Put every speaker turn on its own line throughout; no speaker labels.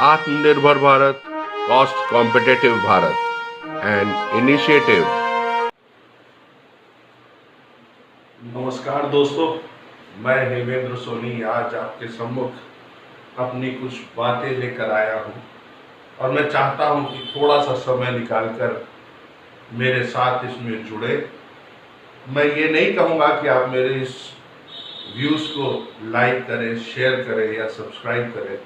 आत्मनिर्भर Bharat, cost competitive Bharat and initiative.
नमस्कार दोस्तों, मैं हेमेंद्र सोनी आज आपके सम्मुख अपनी कुछ बातें लेकर आया हूं और मैं चाहता हूं कि थोड़ा सा समय निकालकर मेरे साथ इसमें जुड़े। मैं ये नहीं कहूँगा कि आप मेरे इस व्यूज़ को लाइक करें, शेयर करें या सब्सक्राइब करें,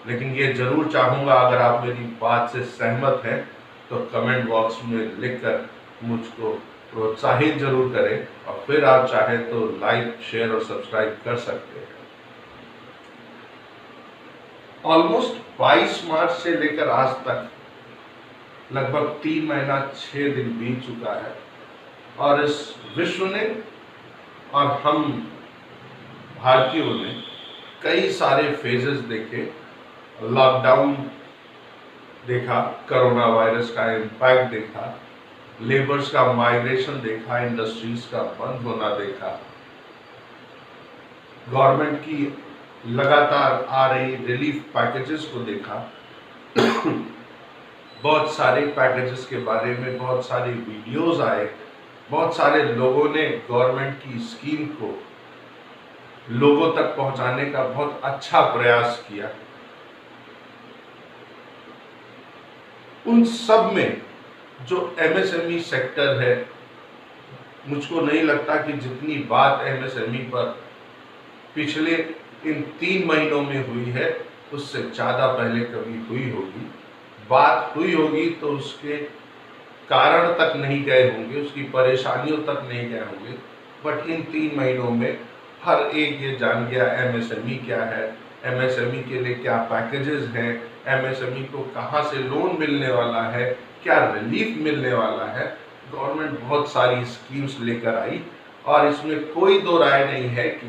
लेकिन ये ज़रूर चाहूँगा अगर आप मेरी बात से सहमत हैं तो कमेंट बॉक्स में लिखकर मुझको प्रोत्साहित जरूर करें और फिर आप चाहें तो लाइक, शेयर और सब्सक्राइब कर सकते हैं। ऑलमोस्ट 22 मार्च से लेकर आज तक लगभग 3 महीना 6 दिन बीत चुका है और इस विश्व ने और हम भारतीयों ने कई सारे फेजेस देखे। लॉकडाउन देखा, कोरोना वायरस का इम्पैक्ट देखा, लेबर्स का माइग्रेशन देखा, इंडस्ट्रीज का बंद होना देखा, गवर्नमेंट की लगातार आ रही रिलीफ पैकेजेस को देखा। बहुत सारे पैकेजेस के बारे में बहुत सारे वीडियोस आए, बहुत सारे लोगों ने गवर्नमेंट की स्कीम को लोगों तक पहुंचाने का बहुत अच्छा प्रयास किया। उन सब में जो एमएसएमई सेक्टर है, मुझको नहीं लगता कि जितनी बात एमएसएमई पर पिछले इन 3 महीनों में हुई है उससे ज़्यादा पहले कभी हुई होगी। बात हुई होगी तो उसके कारण तक नहीं गए होंगे, उसकी परेशानियों तक नहीं गए होंगे, बट इन 3 महीनों में हर एक ये जान गया एमएसएमई क्या है, एमएसएमई के लिए क्या पैकेजेस हैं, एमएसएमई को कहाँ से लोन मिलने वाला है, क्या रिलीफ मिलने वाला है। गवर्नमेंट बहुत सारी स्कीम्स लेकर आई और इसमें कोई दो राय नहीं है कि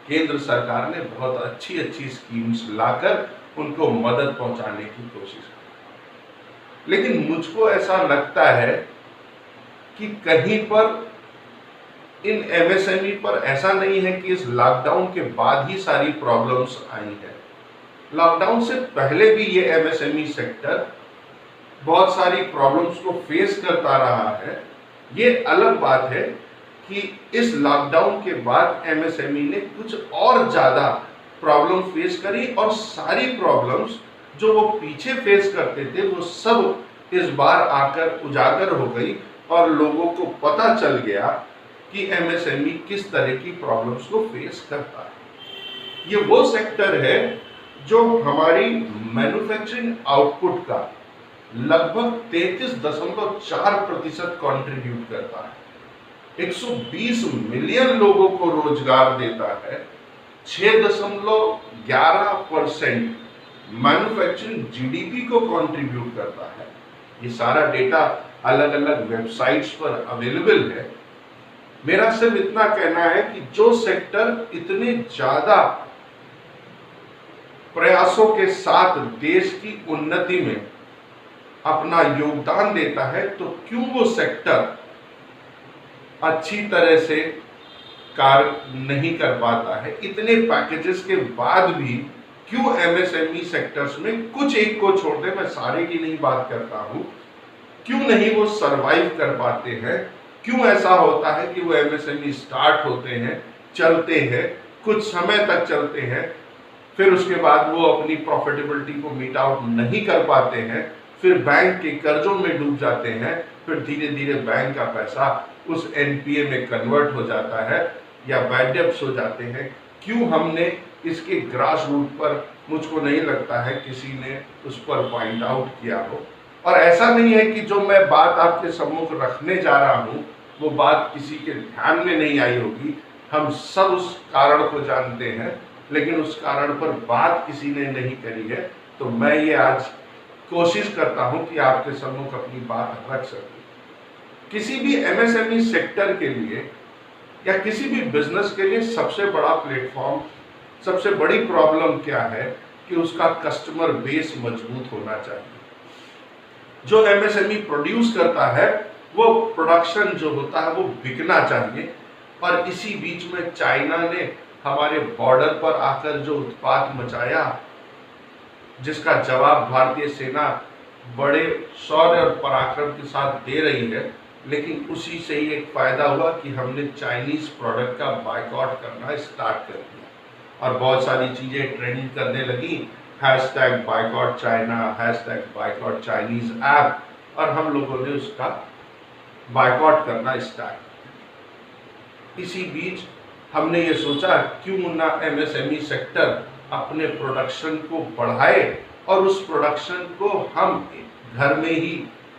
केंद्र सरकार ने बहुत अच्छी अच्छी स्कीम्स लाकर उनको मदद पहुंचाने की कोशिश की। लेकिन मुझको ऐसा लगता है कि कहीं पर इन एमएसएमई पर ऐसा नहीं है कि इस लॉकडाउन के बाद ही सारी प्रॉब्लम्स आई है। लॉकडाउन से पहले भी ये एमएसएमई सेक्टर बहुत सारी प्रॉब्लम्स को फेस करता रहा है। ये अलग बात है कि इस लॉकडाउन के बाद एमएसएमई ने कुछ और ज़्यादा प्रॉब्लम फेस करी और सारी प्रॉब्लम्स जो वो पीछे फेस करते थे वो सब इस बार आकर उजागर हो गई और लोगों को पता चल गया कि एमएसएमई किस तरह की प्रॉब्लम्स को फेस करता है। ये वो सेक्टर है जो हमारी मैन्युफैक्चरिंग आउटपुट का लगभग 33.4% कंट्रीब्यूट करता है, 120 मिलियन लोगों को रोजगार देता है, 6.11% मैन्युफैक्चरिंग जीडीपी को कंट्रीब्यूट करता है। ये सारा डेटा अलग अलग वेबसाइट्स पर अवेलेबल है। मेरा सिर्फ इतना कहना है कि जो सेक्टर इतने ज्यादा प्रयासों के साथ देश की उन्नति में अपना योगदान देता है तो क्यों वो सेक्टर अच्छी तरह से कार्य नहीं कर पाता है। इतने पैकेजेस के बाद भी क्यों एमएसएमई सेक्टर्स में कुछ एक को छोड़ दे, मैं सारे की नहीं बात करता हूं, क्यों नहीं वो सरवाइव कर पाते हैं। क्यों ऐसा होता है कि वो एमएसएमई स्टार्ट होते हैं, चलते हैं, कुछ समय तक चलते हैं, फिर उसके बाद वो अपनी प्रॉफिटेबिलिटी को मीट आउट नहीं कर पाते हैं, फिर बैंक के कर्जों में डूब जाते हैं, फिर धीरे धीरे बैंक का पैसा उस एनपीए में कन्वर्ट हो जाता है या बैड डेब्ट्स हो जाते हैं। क्यों हमने इसके ग्रास रूट पर, मुझको नहीं लगता है किसी ने उस पर पॉइंट आउट किया हो। और ऐसा नहीं है कि जो मैं बात आपके सम्मुख रखने जा रहा हूँ वो बात किसी के ध्यान में नहीं आई होगी। हम सब उस कारण को जानते हैं, लेकिन उस कारण पर बात किसी ने नहीं करी है। तो मैं ये आज कोशिश करता हूं कि आपके सम्मुख अपनी बात रख सकूं। किसी भी एमएसएमई सेक्टर के लिए या किसी भी बिजनेस के लिए सबसे बड़ा प्लेटफॉर्म, सबसे बड़ी प्रॉब्लम क्या है कि उसका कस्टमर बेस मजबूत होना चाहिए। जो एमएसएमई प्रोड्यूस करता है वो प्रोडक्शन जो होता है वो बिकना चाहिए। और इसी बीच में चाइना ने हमारे बॉर्डर पर आकर जो उत्पात मचाया, जिसका जवाब भारतीय सेना बड़े शौर्य और पराक्रम के साथ दे रही है, लेकिन उसी से ही एक फायदा हुआ कि हमने चाइनीज प्रोडक्ट का बायकॉट करना स्टार्ट कर दिया और बहुत सारी चीजें ट्रेंड करने लगी, hashtag boycott China, hashtag boycott Chinese app, और हम लोगों ने उसका बायकॉट करना स्टार्ट किया। इसी बीच हमने ये सोचा क्यों ना एमएसएमई सेक्टर अपने प्रोडक्शन को बढ़ाए और उस प्रोडक्शन को हम घर में ही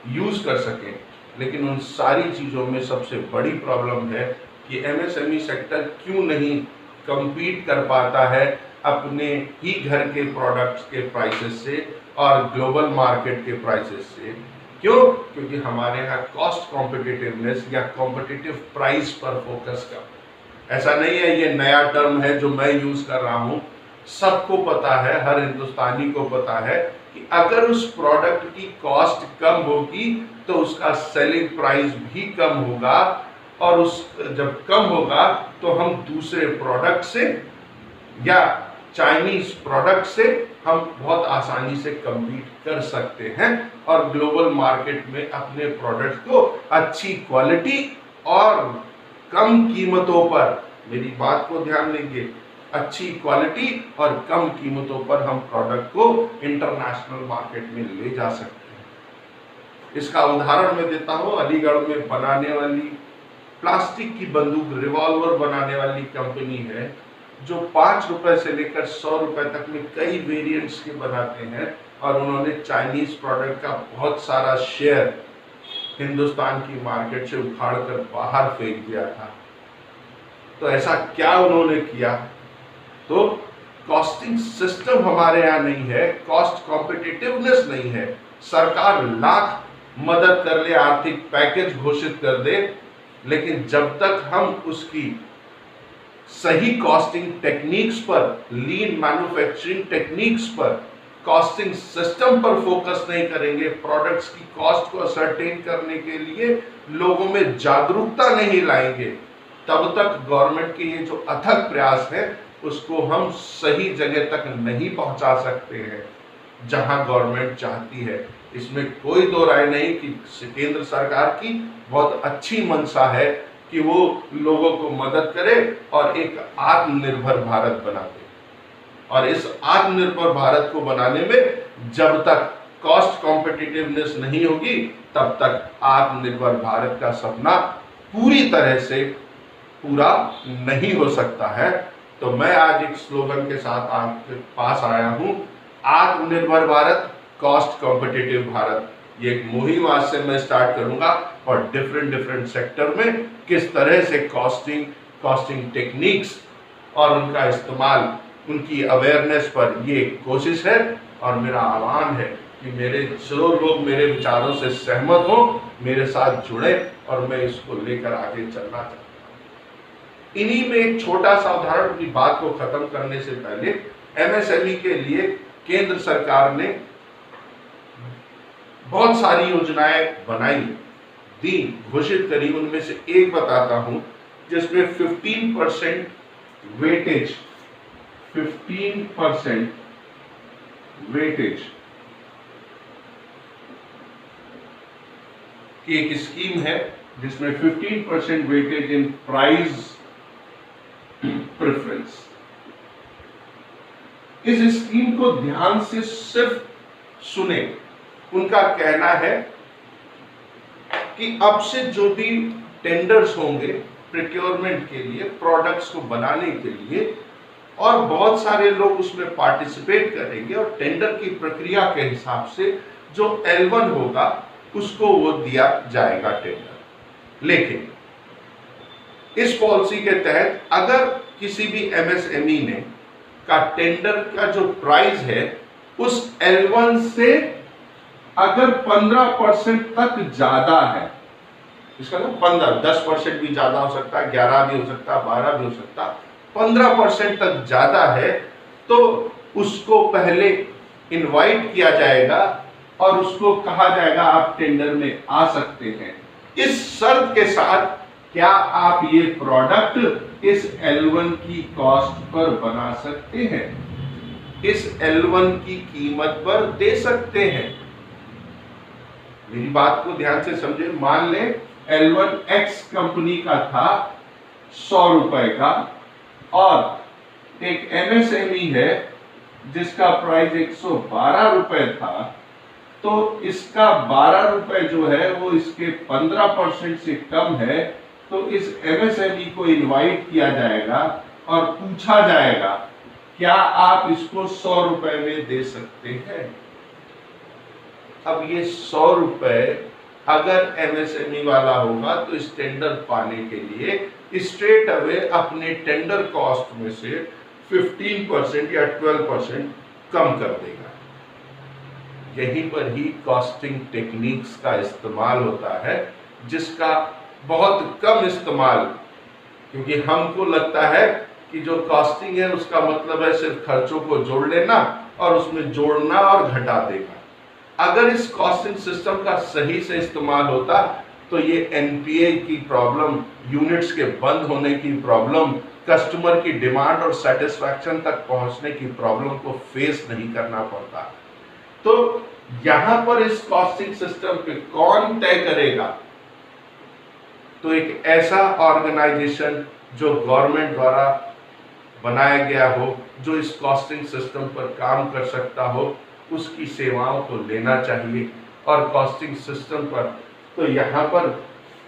यूज कर सकें। लेकिन उन सारी चीज़ों में सबसे बड़ी प्रॉब्लम है कि एमएसएमई सेक्टर क्यों नहीं compete कर पाता है अपने ही घर के प्रोडक्ट्स के प्राइसेस से और ग्लोबल मार्केट के प्राइसेस से। क्यों? क्योंकि हमारे यहाँ कॉस्ट कॉम्पिटिटिवनेस या कॉम्पिटिटिव प्राइस पर फोकस कर। ऐसा नहीं है ये नया टर्म है जो मैं यूज कर रहा हूँ, सबको पता है, हर हिंदुस्तानी को पता है कि अगर उस प्रोडक्ट की कॉस्ट कम होगी तो उसका सेलिंग प्राइस भी कम होगा, और उस जब कम होगा तो हम दूसरे प्रोडक्ट से या चाइनीज प्रोडक्ट से हम बहुत आसानी से कम्पीट कर सकते हैं और ग्लोबल मार्केट में अपने प्रोडक्ट को अच्छी क्वालिटी और कम कीमतों पर, मेरी बात को ध्यान देंगे, अच्छी क्वालिटी और कम कीमतों पर हम प्रोडक्ट को इंटरनेशनल मार्केट में ले जा सकते हैं। इसका उदाहरण मैं देता हूँ, अलीगढ़ में बनाने वाली प्लास्टिक की बंदूक रिवॉल्वर बनाने वाली कंपनी है जो 5 रुपए से लेकर 100 रुपए तक में कई वेरिएंट्स के बनाते हैं, और उन्होंने चाइनीज प्रोडक्ट का बहुत सारा शेयर हिंदुस्तान की मार्केट से उखाड़ कर बाहर फेंक दिया था। तो ऐसा क्या उन्होंने किया? तो कॉस्टिंग सिस्टम हमारे यहाँ नहीं है, कॉस्ट कॉम्पिटिटिवनेस नहीं है। सरकार लाख मदद कर ले, आर्थिक पैकेज घोषित कर दे, लेकिन जब तक हम उसकी सही कॉस्टिंग टेक्निक्स पर, लीन मैन्युफैक्चरिंग टेक्निक्स पर, कॉस्टिंग सिस्टम पर फोकस नहीं करेंगे, प्रोडक्ट्स की कॉस्ट को असरटेन करने के लिए लोगों में जागरूकता नहीं लाएंगे, तब तक गवर्नमेंट के ये जो अथक प्रयास है उसको हम सही जगह तक नहीं पहुंचा सकते हैं जहां गवर्नमेंट चाहती है। इसमें कोई दो राय नहीं कि केंद्र सरकार की बहुत अच्छी मंशा है कि वो लोगों को मदद करे और एक आत्मनिर्भर भारत बना दे, और इस आत्मनिर्भर भारत को बनाने में जब तक कॉस्ट कॉम्पिटिटिवनेस नहीं होगी तब तक आत्मनिर्भर भारत का सपना पूरी तरह से पूरा नहीं हो सकता है। तो मैं आज एक स्लोगन के साथ आपके पास आया हूं, आत्मनिर्भर भारत, कॉस्ट कॉम्पिटिटिव भारत। ये एक मुहिम आज से मैं स्टार्ट करूंगा और डिफरेंट सेक्टर में किस तरह से कॉस्टिंग टेक्निक्स और उनका इस्तेमाल, उनकी अवेयरनेस पर ये कोशिश है। और मेरा आह्वान है कि मेरे जो लोग मेरे विचारों से सहमत हो मेरे साथ जुड़े और मैं इसको लेकर आगे चलना चाहता हूँ। इन्हीं में एक छोटा सा उदाहरण, अपनी बात को खत्म करने से पहले, एमएसएमई के लिए केंद्र सरकार ने बहुत सारी योजनाएं बनाई, दी, घोषित करी। उनमें से एक बताता हूं जिसमें 15% वेटेज की एक स्कीम है जिसमें 15% वेटेज इन प्राइस प्रेफरेंस। इस स्कीम को ध्यान से सिर्फ सुने। उनका कहना है कि अब से जो भी टेंडर्स होंगे प्रोक्योरमेंट के लिए, प्रोडक्ट्स को बनाने के लिए, और बहुत सारे लोग उसमें पार्टिसिपेट करेंगे और टेंडर की प्रक्रिया के हिसाब से जो L1 होगा उसको वो दिया जाएगा टेंडर। लेकिन इस पॉलिसी के तहत अगर किसी भी एमएसएमई ने का टेंडर का जो प्राइस है उस L1 से अगर 15% तक ज्यादा है, इसका ना 10% भी ज्यादा हो सकता है, 11 भी हो सकता है, 12 भी हो सकता है, 15% तक ज्यादा है, तो उसको पहले इनवाइट किया जाएगा और उसको कहा जाएगा आप टेंडर में आ सकते हैं, इस शर्त के साथ क्या आप ये प्रोडक्ट इस L1 की कॉस्ट पर बना सकते हैं। इस L1 की कीमत पर दे सकते हैं। मेरी बात को ध्यान से समझे। मान लें L1 X कंपनी का था 100 रुपए का, और एक MSME है जिसका प्राइस 112 रुपए था, तो इसका 12 रुपए जो है वो इसके 15% से कम है। तो इस MSME को इनवाइट किया जाएगा और पूछा जाएगा क्या आप इसको 100 रुपए में दे सकते हैं। अब ये 100 रुपए अगर MSME वाला होगा तो इस टेंडर पाने के लिए स्ट्रेट अवे अपने टेंडर कॉस्ट में से 15% या 12% कम कर देगा। यहीं पर ही कॉस्टिंग टेक्निक्स का इस्तेमाल होता है, जिसका बहुत कम इस्तेमाल, क्योंकि हमको लगता है कि जो कॉस्टिंग है उसका मतलब है सिर्फ खर्चों को जोड़ लेना और उसमें जोड़ना और घटा देना। अगर इस कॉस्टिंग सिस्टम का सही से इस्तेमाल होता तो ये NPA की प्रॉब्लम, यूनिट्स के बंद होने की प्रॉब्लम, कस्टमर की डिमांड और सेटिस्फैक्शन तक पहुंचने की प्रॉब्लम को फेस नहीं करना पड़ता। तो यहां पर इस कॉस्टिंग सिस्टम पे कौन तय करेगा? तो एक ऐसा ऑर्गेनाइजेशन जो गवर्नमेंट द्वारा बनाया गया हो, जो इस कॉस्टिंग सिस्टम पर काम कर सकता हो, उसकी सेवाओं को लेना चाहिए। और कॉस्टिंग सिस्टम पर, तो यहाँ पर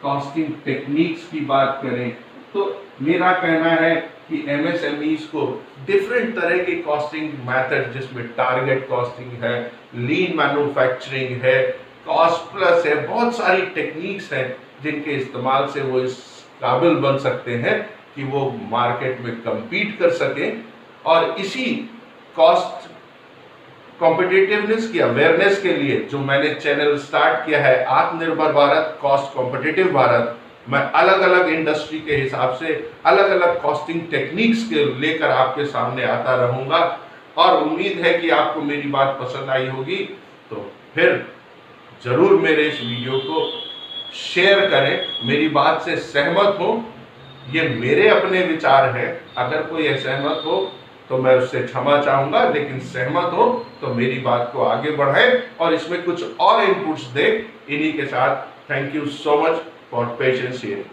कॉस्टिंग टेक्निक्स की बात करें तो मेरा कहना है कि MSMEs को डिफरेंट तरह के कॉस्टिंग मेथड, जिसमें टारगेट कॉस्टिंग है, लीन मैन्युफैक्चरिंग है, कॉस्ट प्लस है, बहुत सारी टेक्निक्स हैं जिनके इस्तेमाल से वो इस काबिल बन सकते हैं कि वो मार्केट में compete कर सकें। और इसी कॉस्ट कॉम्पिटिटिवनेस की अवेयरनेस के लिए जो मैंने चैनल स्टार्ट किया है, आत्मनिर्भर भारत, कॉस्ट कॉम्पिटिटिव भारत, मैं अलग अलग इंडस्ट्री के हिसाब से अलग अलग कॉस्टिंग टेक्निक्स के लेकर आपके सामने आता रहूंगा। और उम्मीद है कि आपको मेरी बात पसंद आई होगी। तो फिर जरूर मेरे इस वीडियो को शेयर करें। मेरी बात से सहमत हो, ये मेरे अपने विचार हैं। अगर कोई असहमत हो तो मैं उससे क्षमा चाहूंगा, लेकिन सहमत हो तो मेरी बात को आगे बढ़ाएं और इसमें कुछ और इनपुट्स दें। इन्हीं के साथ thank you so much for patience here.